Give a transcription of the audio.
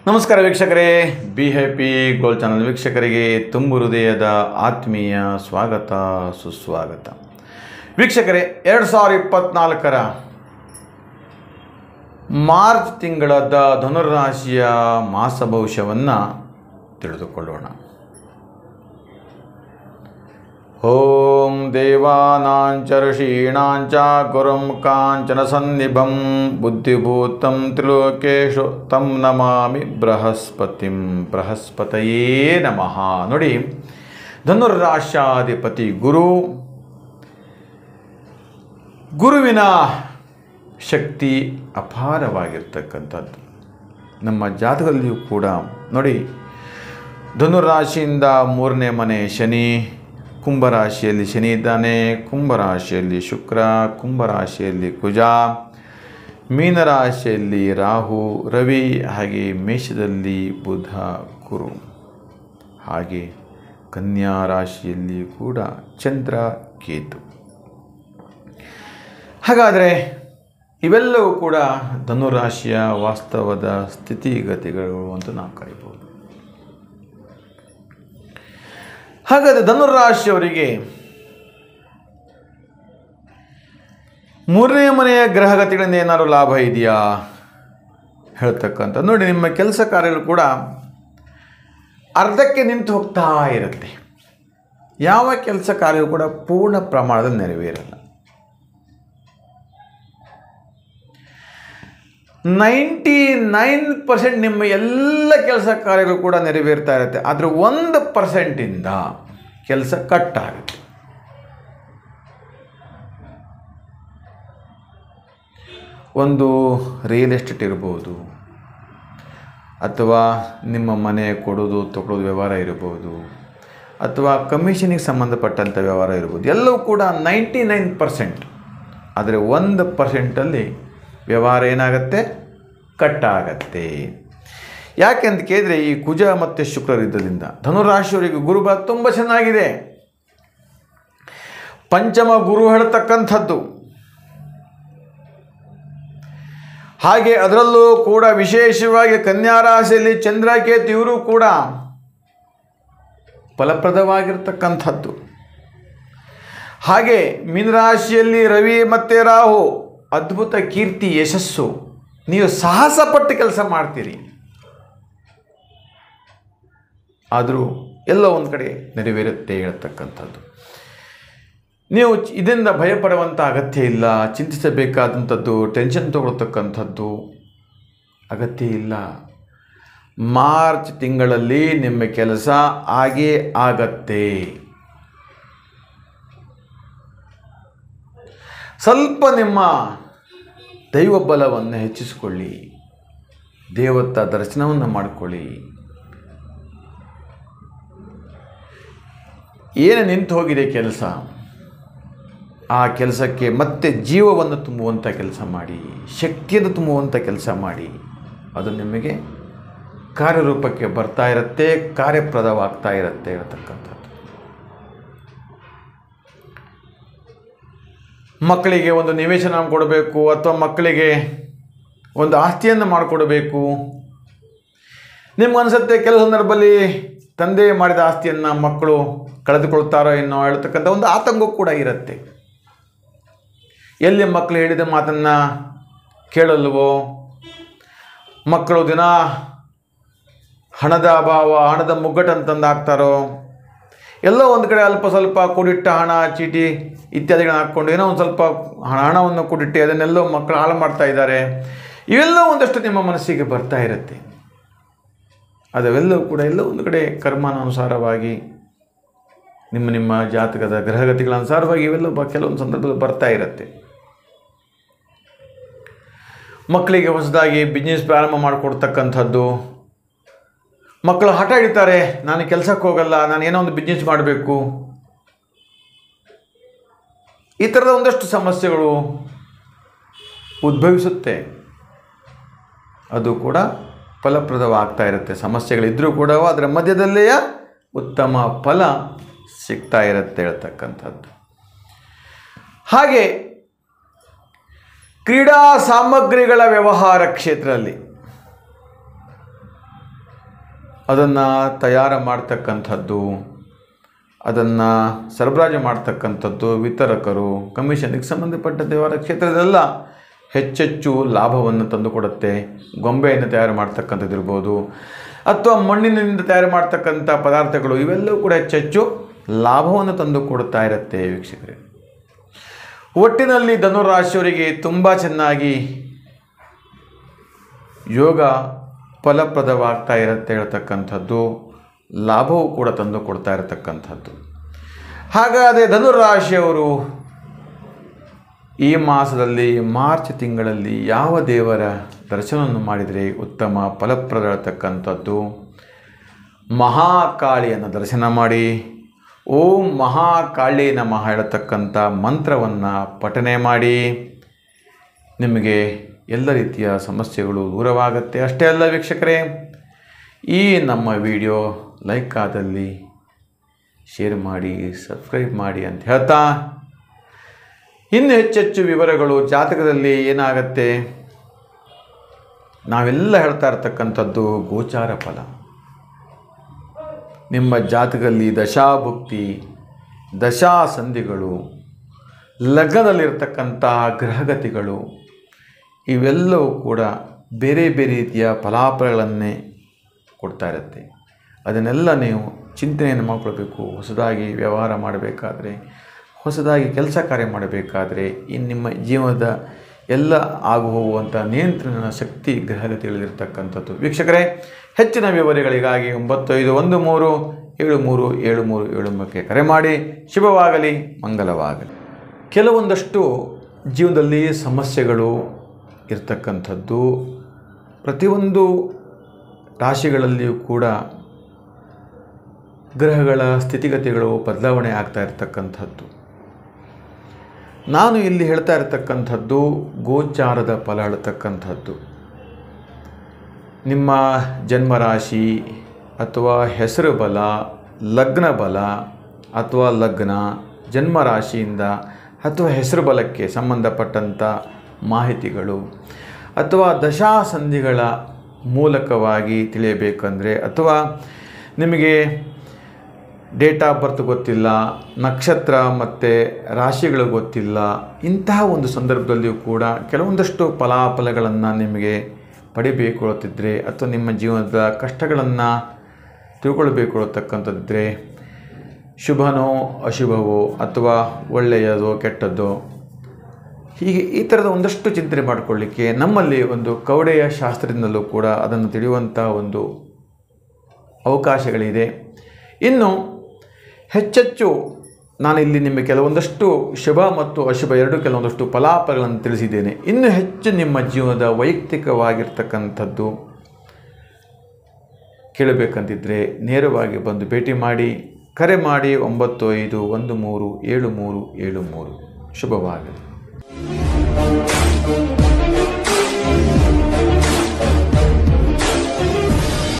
ನಮಸ್ಕಾರ ವೀಕ್ಷಕರೇ, be happy gold channel ವೀಕ್ಷಕರಿಗೆ ತುಂಬು ಹೃದಯದ ಆತ್ಮೀಯ ಸ್ವಾಗತ ಸುಸ್ವಾಗತ. ವೀಕ್ಷಕರೇ, 2024ರ ಮಾರ್ಚ್ ತಿಂಗಳದ ಧನುರಾಶಿಯ ಮಾಸ ಭವಿಷ್ಯವನ್ನು ತಿಳಿದುಕೊಳ್ಳೋಣ. ಓಂ ದೇವಾನಾಂಚ ಋಷೀಣಾಂಚ ಗುರುಂ ಕಾಂಚನ ಸನ್ನಿಭಂ ಬುದ್ಧಿಭೂತಂ ತ್ರಿಲೋಕೇಶು ತಂ ನಮಾಮಿ ಬೃಹಸ್ಪತಿಂ. ಬೃಹಸ್ಪತಯೇ ನಮಃ. ನೋಡಿ, ಧನುರಾಶ್ಯಾಧಿಪತಿ ಗುರುವಿನ ಶಕ್ತಿ ಅಪಾರವಾಗಿರ್ತಕ್ಕಂಥದ್ದು. ನಮ್ಮ ಜಾತಕದಲ್ಲಿಯೂ ಕೂಡ ನೋಡಿ, ಧನುರಾಶಿಯಿಂದ 3ನೇ ಮನೆ ಶನಿ, ಕುಂಭರಾಶಿಯಲ್ಲಿ ಶನಿ ಇದ್ದಾನೆ, ಕುಂಭರಾಶಿಯಲ್ಲಿ ಶುಕ್ರ, ಕುಂಭರಾಶಿಯಲ್ಲಿ ಕುಜ, ಮೀನರಾಶಿಯಲ್ಲಿ ರಾಹು, ರವಿ, ಹಾಗೆ ಮೇಷದಲ್ಲಿ ಬುಧ, ಗುರು, ಹಾಗೆ ಕನ್ಯಾ ರಾಶಿಯಲ್ಲಿ ಕೂಡ ಚಂದ್ರ, ಕೇತು. ಹಾಗಾದರೆ ಇವೆಲ್ಲವೂ ಕೂಡ ಧನುರಾಶಿಯ ವಾಸ್ತವದ ಸ್ಥಿತಿಗತಿಗಳು ಅಂತ ನಾವು ಕರೀಬೋದು. ಹಾಗಾದರೆ ಧನುರಾಶಿಯವರಿಗೆ 3ನೇ ಮನೆಯ ಗ್ರಹಗತಿಗಳಿಂದ ಏನಾದರೂ ಲಾಭ ಇದೆಯಾ ಹೇಳ್ತಕ್ಕಂಥ ನೋಡಿ, ನಿಮ್ಮ ಕೆಲಸ ಕಾರ್ಯಗಳು ಕೂಡ ಅರ್ಧಕ್ಕೆ ನಿಂತು ಹೋಗ್ತಾ ಇರುತ್ತೆ. ಯಾವ ಕೆಲಸ ಕಾರ್ಯವು ಕೂಡ ಪೂರ್ಣ ಪ್ರಮಾಣದಲ್ಲಿ ನೆರವೇರಲ್ಲ. 99% ನಿಮ್ಮ ಎಲ್ಲ ಕೆಲಸ ಕಾರ್ಯಗಳು ಕೂಡ ನೆರವೇರ್ತಾ ಇರುತ್ತೆ. ಆದರೆ 1%ಇಂದ ಕೆಲಸ ಕಟ್ ಆಗುತ್ತೆ. ಒಂದು ರಿಯಲ್ ಎಸ್ಟೇಟ್ ಇರ್ಬೋದು, ಅಥವಾ ನಿಮ್ಮ ಮನೆ ಕೊಡೋದು ತಗೊಳ್ಳೋದು ವ್ಯವಹಾರ ಇರ್ಬೋದು, ಅಥವಾ ಕಮಿಷನಿಗೆ ಸಂಬಂಧಪಟ್ಟಂಥ ವ್ಯವಹಾರ ಇರ್ಬೋದು. ಎಲ್ಲವೂ ಕೂಡ 99%. ಆದರೆ 1%ಅಲ್ಲಿ ವ್ಯವಹಾರ ಏನಾಗುತ್ತೆ, ಕಟ್ ಆಗತ್ತೆ. ಯಾಕೆ ಅಂತ ಕೇಳಿದರೆ, ಈ ಕುಜ ಮತ್ತು ಶುಕ್ರರಿದ್ದರಿಂದ ಧನುರಾಶಿಯವರಿಗೆ ಗುರುಬಲ ತುಂಬ ಚೆನ್ನಾಗಿದೆ. ಪಂಚಮ ಗುರು ಹೇಳ್ತಕ್ಕಂಥದ್ದು. ಹಾಗೆ ಅದರಲ್ಲೂ ಕೂಡ ವಿಶೇಷವಾಗಿ ಕನ್ಯಾ ರಾಶಿಯಲ್ಲಿ ಚಂದ್ರ, ಕೇತು ಇವರು ಕೂಡ ಫಲಪ್ರದವಾಗಿರ್ತಕ್ಕಂಥದ್ದು. ಹಾಗೆ ಮೀನರಾಶಿಯಲ್ಲಿ ರವಿ ಮತ್ತು ರಾಹು, ಅದ್ಭುತ ಕೀರ್ತಿ, ಯಶಸ್ಸು. ನೀವು ಸಾಹಸಪಟ್ಟು ಕೆಲಸ ಮಾಡ್ತೀರಿ, ಆದರೂ ಎಲ್ಲ ಒಂದು ಕಡೆ ನೆರವೇರುತ್ತೆ ಹೇಳ್ತಕ್ಕಂಥದ್ದು. ನೀವು ಇದರಿಂದ ಭಯಪಡುವಂಥ ಅಗತ್ಯ ಇಲ್ಲ, ಚಿಂತಿಸಬೇಕಾದಂಥದ್ದು, ಟೆನ್ಷನ್ ತಗೊಳ್ತಕ್ಕಂಥದ್ದು ಅಗತ್ಯ ಇಲ್ಲ. ಮಾರ್ಚ್ ತಿಂಗಳಲ್ಲಿ ನಿಮ್ಮ ಕೆಲಸ ಆಗೇ ಆಗತ್ತೆ. ಸ್ವಲ್ಪ ನಿಮ್ಮ ದೈವ ಬಲವನ್ನು ಹೆಚ್ಚಿಸಿಕೊಳ್ಳಿ, ದೇವತಾ ದರ್ಶನವನ್ನು ಮಾಡಿಕೊಳ್ಳಿ. ಏನು ನಿಂತು ಹೋಗಿದೆ ಕೆಲಸ, ಆ ಕೆಲಸಕ್ಕೆ ಮತ್ತೆ ಜೀವವನ್ನು ತುಂಬುವಂಥ ಕೆಲಸ ಮಾಡಿ, ಶಕ್ತಿಯನ್ನು ತುಂಬುವಂಥ ಕೆಲಸ ಮಾಡಿ. ಅದು ನಿಮಗೆ ಕಾರ್ಯರೂಪಕ್ಕೆ ಬರ್ತಾ ಇರುತ್ತೆ, ಕಾರ್ಯಪ್ರದವಾಗ್ತಾ ಇರುತ್ತೆ ಹೇಳ್ತಕ್ಕಂಥದ್ದು. ಮಕ್ಕಳಿಗೆ ಒಂದು ನಿವೇಶನ ಕೊಡಬೇಕು, ಅಥವಾ ಮಕ್ಕಳಿಗೆ ಒಂದು ಆಸ್ತಿಯನ್ನು ಮಾಡಿಕೊಡಬೇಕು. ನಿಮ್ಗನ್ಸುತ್ತೆ ಕೆಲವು ಸಂದರ್ಭದಲ್ಲಿ ತಂದೆ ಮಾಡಿದ ಆಸ್ತಿಯನ್ನು ಮಕ್ಕಳು ಕಳೆದುಕೊಳ್ತಾರೋ ಏನೋ ಹೇಳ್ತಕ್ಕಂಥ ಒಂದು ಆತಂಕ ಕೂಡ ಇರುತ್ತೆ. ಎಲ್ಲಿ ಮಕ್ಕಳು ಹೇಳಿದ ಮಾತನ್ನು ಕೇಳಲ್ವೋ, ಮಕ್ಕಳು ದಿನ ಹಣದ ಅಭಾವ, ಹಣದ ಮುಗ್ಗಟ್ಟಂತಂದು ಹಾಕ್ತಾರೋ, ಎಲ್ಲೋ ಒಂದು ಕಡೆ ಅಲ್ಪ ಸ್ವಲ್ಪ ಕೂಡಿಟ್ಟ ಹಣ, ಚೀಟಿ ಇತ್ಯಾದಿಗಳನ್ನ ಹಾಕ್ಕೊಂಡು ಏನೋ ಒಂದು ಸ್ವಲ್ಪ ಹಣವನ್ನು ಕೂಡಿಟ್ಟು ಅದನ್ನೆಲ್ಲೋ ಮಕ್ಕಳು ಹಾಳು ಮಾಡ್ತಾ ಇದ್ದಾರೆ. ಇವೆಲ್ಲವೂ ಒಂದಷ್ಟು ನಿಮ್ಮ ಮನಸ್ಸಿಗೆ ಬರ್ತಾ ಇರುತ್ತೆ. ಅದೆಲ್ಲವೂ ಕೂಡ ಎಲ್ಲೋ ಒಂದು ಕಡೆ ಕರ್ಮಾನುಸಾರವಾಗಿ, ನಿಮ್ಮ ಜಾತಕದ ಗ್ರಹಗತಿಗಳ ಅನುಸಾರವಾಗಿ ಇವೆಲ್ಲ ಕೆಲವೊಂದು ಸಂದರ್ಭದಲ್ಲಿ ಬರ್ತಾ ಇರುತ್ತೆ. ಮಕ್ಕಳಿಗೆ ಹೊಸದಾಗಿ ಬಿಸ್ನೆಸ್ ಪ್ರಾರಂಭ ಮಾಡಿಕೊಡ್ತಕ್ಕಂಥದ್ದು. ಮಕ್ಕಳು ಹಠ ಹಿಡಿತಾರೆ, ನಾನು ಕೆಲಸಕ್ಕೆ ಹೋಗಲ್ಲ, ನಾನು ಏನೋ ಒಂದು ಬಿಸ್ನೆಸ್ ಮಾಡಬೇಕು. ಈ ಥರದ ಒಂದಷ್ಟು ಸಮಸ್ಯೆಗಳು ಉದ್ಭವಿಸುತ್ತೆ. ಅದು ಕೂಡ ಫಲಪ್ರದವಾಗ್ತಾ ಇರುತ್ತೆ. ಸಮಸ್ಯೆಗಳಿದ್ದರೂ ಕೂಡ ಅದರ ಮಧ್ಯದಲ್ಲೇ ಉತ್ತಮ ಫಲ ಸಿಗ್ತಾ ಇರುತ್ತೆ ಹೇಳ್ತಕ್ಕಂಥದ್ದು. ಹಾಗೆ ಕ್ರೀಡಾ ಸಾಮಗ್ರಿಗಳ ವ್ಯವಹಾರ ಕ್ಷೇತ್ರದಲ್ಲಿ ಅದನ್ನು ತಯಾರು ಮಾಡ್ತಕ್ಕಂಥದ್ದು, ಅದನ್ನು ಸರಬರಾಜು ಮಾಡ್ತಕ್ಕಂಥದ್ದು, ವಿತರಕರು, ಕಮಿಷನ್ಗೆ ಸಂಬಂಧಪಟ್ಟ ವ್ಯವಹಾರ ಕ್ಷೇತ್ರದೆಲ್ಲ ಹೆಚ್ಚೆಚ್ಚು ಲಾಭವನ್ನು ತಂದುಕೊಡುತ್ತೆ. ಗೊಂಬೆಯನ್ನು ತಯಾರು ಮಾಡ್ತಕ್ಕಂಥದ್ದು ಇರ್ಬೋದು, ಅಥವಾ ಮಣ್ಣಿನಿಂದ ತಯಾರು ಮಾಡ್ತಕ್ಕಂಥ ಪದಾರ್ಥಗಳು, ಇವೆಲ್ಲವೂ ಕೂಡ ಹೆಚ್ಚೆಚ್ಚು ಲಾಭವನ್ನು ತಂದು ಕೊಡ್ತಾ ಇರುತ್ತೆ ವೀಕ್ಷಕರೇ. ಒಟ್ಟಿನಲ್ಲಿ ಧನುರಾಶಿಯವರಿಗೆ ತುಂಬ ಚೆನ್ನಾಗಿ ಯೋಗ ಫಲಪ್ರದವಾಗ್ತಾ ಇರುತ್ತೆ ಹೇಳ್ತಕ್ಕಂಥದ್ದು, ಲಾಭವೂ ಕೂಡ ತಂದು ಕೊಡ್ತಾ ಇರತಕ್ಕಂಥದ್ದು. ಹಾಗಾದರೆ ಧನುರಾಶಿಯವರು ಈ ಮಾಸದಲ್ಲಿ ಮಾರ್ಚ್ ತಿಂಗಳಲ್ಲಿ ಯಾವ ದೇವರ ದರ್ಶನವನ್ನು ಮಾಡಿದರೆ ಉತ್ತಮ ಫಲಪ್ರದ ಹೇಳ್ತಕ್ಕಂಥದ್ದು? ಮಹಾಕಾಳಿಯನ್ನು ದರ್ಶನ ಮಾಡಿ ಓಂ ಮಹಾಕಾಳಿ ನಮಃ ಹೇಳತಕ್ಕಂಥ ಮಂತ್ರವನ್ನು ಪಠನೆ ಮಾಡಿ ನಿಮಗೆ ಎಲ್ಲ ರೀತಿಯ ಸಮಸ್ಯೆಗಳು ದೂರವಾಗುತ್ತೆ. ಅಷ್ಟೇ ಅಲ್ಲ ವೀಕ್ಷಕರೇ, ಈ ನಮ್ಮ ವಿಡಿಯೋ ಲೈಕ್ ಆದಲ್ಲಿ ಶೇರ್ ಮಾಡಿ, ಸಬ್ಸ್ಕ್ರೈಬ್ ಮಾಡಿ ಅಂತ ಹೇಳ್ತಾ, ಇನ್ನು ಹೆಚ್ಚೆಚ್ಚು ವಿವರಗಳು ಜಾತಕದಲ್ಲಿ ಏನಾಗತ್ತೆ, ನಾವೆಲ್ಲ ಹೇಳ್ತಾ ಇರ್ತಕ್ಕಂಥದ್ದು ಗೋಚಾರ ಫಲ. ನಿಮ್ಮ ಜಾತಕದಲ್ಲಿ ದಶಾಭುಕ್ತಿ, ದಶಾಸಂಧಿಗಳು, ಲಗ್ನದಲ್ಲಿರ್ತಕ್ಕಂಥ ಗ್ರಹಗತಿಗಳು, ಇವೆಲ್ಲವೂ ಕೂಡ ಬೇರೆ ಬೇರೆ ರೀತಿಯ ಫಲಾಫಲಗಳನ್ನೇ ಕೊಡ್ತಾ ಇರುತ್ತೆ. ಅದನ್ನೆಲ್ಲ ನೀವು ಚಿಂತನೆಯನ್ನು ಮಾಡಿಕೊಳ್ಬೇಕು. ಹೊಸದಾಗಿ ವ್ಯವಹಾರ ಮಾಡಬೇಕಾದ್ರೆ, ಹೊಸದಾಗಿ ಕೆಲಸ ಕಾರ್ಯ ಮಾಡಬೇಕಾದ್ರೆ, ನಿಮ್ಮ ಜೀವನದ ಎಲ್ಲ ಆಗು ಹೋಗುವಂಥ ನಿಯಂತ್ರಣ ಶಕ್ತಿ ಗ್ರಹಗತಿಗಳಿರ್ತಕ್ಕಂಥದ್ದು. ವೀಕ್ಷಕರೇ, ಹೆಚ್ಚಿನ ವಿವರಗಳಿಗಾಗಿ 9513737373 ಕರೆ ಮಾಡಿ. ಶುಭವಾಗಲಿ, ಮಂಗಲವಾಗಲಿ. ಕೆಲವೊಂದಷ್ಟು ಜೀವನದಲ್ಲಿ ಸಮಸ್ಯೆಗಳು ಇರ್ತಕ್ಕಂಥದ್ದು, ಪ್ರತಿಯೊಂದು ರಾಶಿಗಳಲ್ಲಿಯೂ ಕೂಡ ಗ್ರಹಗಳ ಸ್ಥಿತಿಗತಿಗಳು ಬದಲಾವಣೆ ಆಗ್ತಾ ಇರ್ತಕ್ಕಂಥದ್ದು. ನಾನು ಇಲ್ಲಿ ಹೇಳ್ತಾ ಇರತಕ್ಕಂಥದ್ದು ಗೋಚಾರದ ಫಲ ಹೇಳ್ತಕ್ಕಂಥದ್ದು. ನಿಮ್ಮ ಜನ್ಮರಾಶಿ ಅಥವಾ ಹೆಸರು ಬಲ, ಲಗ್ನ ಬಲ ಅಥವಾ ಲಗ್ನ, ಜನ್ಮರಾಶಿಯಿಂದ ಅಥವಾ ಹೆಸರು ಬಲಕ್ಕೆ ಸಂಬಂಧಪಟ್ಟಂಥ ಮಾಹಿತಿಗಳು, ಅಥವಾ ದಶಾಸಂಧಿಗಳ ಮೂಲಕವಾಗಿ ತಿಳಿಯಬೇಕಂದ್ರೆ, ಅಥವಾ ನಿಮಗೆ ಡೇಟ್ ಆಫ್ ಬರ್ತ್ ಗೊತ್ತಿಲ್ಲ, ನಕ್ಷತ್ರ ಮತ್ತು ರಾಶಿಗಳು ಗೊತ್ತಿಲ್ಲ, ಇಂತಹ ಒಂದು ಸಂದರ್ಭದಲ್ಲಿಯೂ ಕೂಡ ಕೆಲವೊಂದಷ್ಟು ಫಲಾಫಲಗಳನ್ನು ನಿಮಗೆ ಪಡಿಬೇಕು, ಅಥವಾ ನಿಮ್ಮ ಜೀವನದ ಕಷ್ಟಗಳನ್ನು ತಿಳ್ಕೊಳ್ಬೇಕು ಅಂತಕ್ಕಂಥದ್ದಿದ್ದರೆ, ಶುಭನೋ ಅಶುಭವೋ ಅಥವಾ ಒಳ್ಳೆಯದೋ ಕೆಟ್ಟದ್ದೋ, ಹೀಗೆ ಈ ಥರದ ಒಂದಷ್ಟು ಚಿಂತನೆ ಮಾಡಿಕೊಳ್ಳಿಕ್ಕೆ ನಮ್ಮಲ್ಲಿ ಒಂದು ಕವಡೆಯ ಶಾಸ್ತ್ರದಿಂದಲೂ ಕೂಡ ಅದನ್ನು ತಿಳಿಯುವಂಥ ಒಂದು ಅವಕಾಶಗಳಿದೆ. ಇನ್ನು ಹೆಚ್ಚೆಚ್ಚು ನಾನಿಲ್ಲಿ ನಿಮಗೆ ಕೆಲವೊಂದಷ್ಟು ಶುಭ ಮತ್ತು ಅಶುಭ ಎರಡೂ ಕೆಲವೊಂದಷ್ಟು ಫಲಾಫಲಗಳನ್ನು ತಿಳಿಸಿದ್ದೇನೆ. ಇನ್ನು ಹೆಚ್ಚು ನಿಮ್ಮ ಜೀವನದ ವೈಯಕ್ತಿಕವಾಗಿರ್ತಕ್ಕಂಥದ್ದು ಕೇಳಬೇಕಂತಿದ್ದರೆ ನೇರವಾಗಿ ಬಂದು ಭೇಟಿ ಮಾಡಿ, ಕರೆ ಮಾಡಿ 9513737373. ಶುಭವಾಗಲಿ.